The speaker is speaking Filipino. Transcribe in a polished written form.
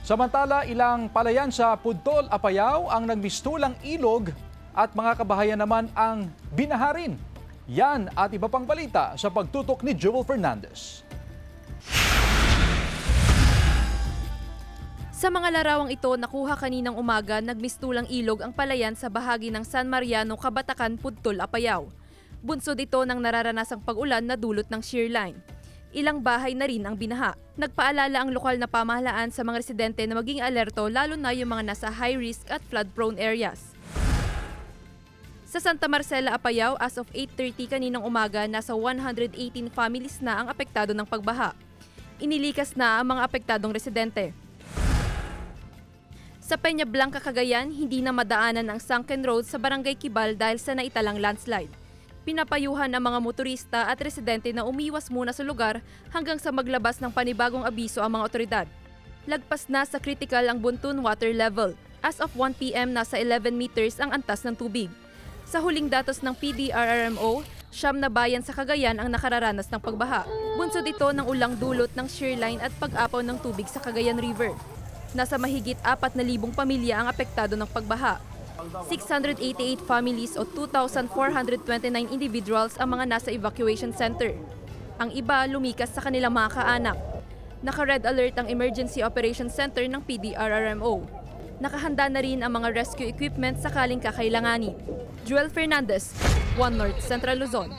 Samantala, ilang palayan sa Pudtol, Apayao ang nagmistulang ilog at mga kabahayan naman ang binaharin. Yan at iba pang balita sa pagtutok ni Joel Fernandez. Sa mga larawang ito, nakuha kaninang umaga, nagmistulang ilog ang palayan sa bahagi ng San Mariano, Kabatacan, Pudtol, Apayao. Bunsod ito ng nararanasang pag-ulan na dulot ng shear line. Ilang bahay na rin ang binaha. Nagpaalala ang lokal na pamahalaan sa mga residente na maging alerto lalo na yung mga nasa high risk at flood-prone areas. Sa Santa Marcela, Apayao, as of 8:30 kaninang umaga, nasa 118 families na ang apektado ng pagbaha. Inilikas na ang mga apektadong residente. Sa Peña Blanca, Cagayan, hindi na madaanan ang sunken road sa Barangay Kibal dahil sa naitalang landslide. Pinapayuhan ang mga motorista at residente na umiwas muna sa lugar hanggang sa maglabas ng panibagong abiso ang mga otoridad. Lagpas na sa critical ang Buntun water level. As of 1 p.m. nasa 11 meters ang antas ng tubig. Sa huling datos ng PDRRMO, 9 na bayan sa Cagayan ang nakararanas ng pagbaha. Bunsod ito ng ulang dulot ng shear line at pag-apaw ng tubig sa Cagayan River. Nasa mahigit 4,000 pamilya ang apektado ng pagbaha. 688 families o 2,429 individuals ang mga nasa evacuation center. Ang iba lumikas sa kanilang mga kaanak. Naka-red alert ang Emergency Operations Center ng PDRRMO. Nakahanda na rin ang mga rescue equipment sakaling kakailanganin. Joel Fernandez, One North Central Luzon.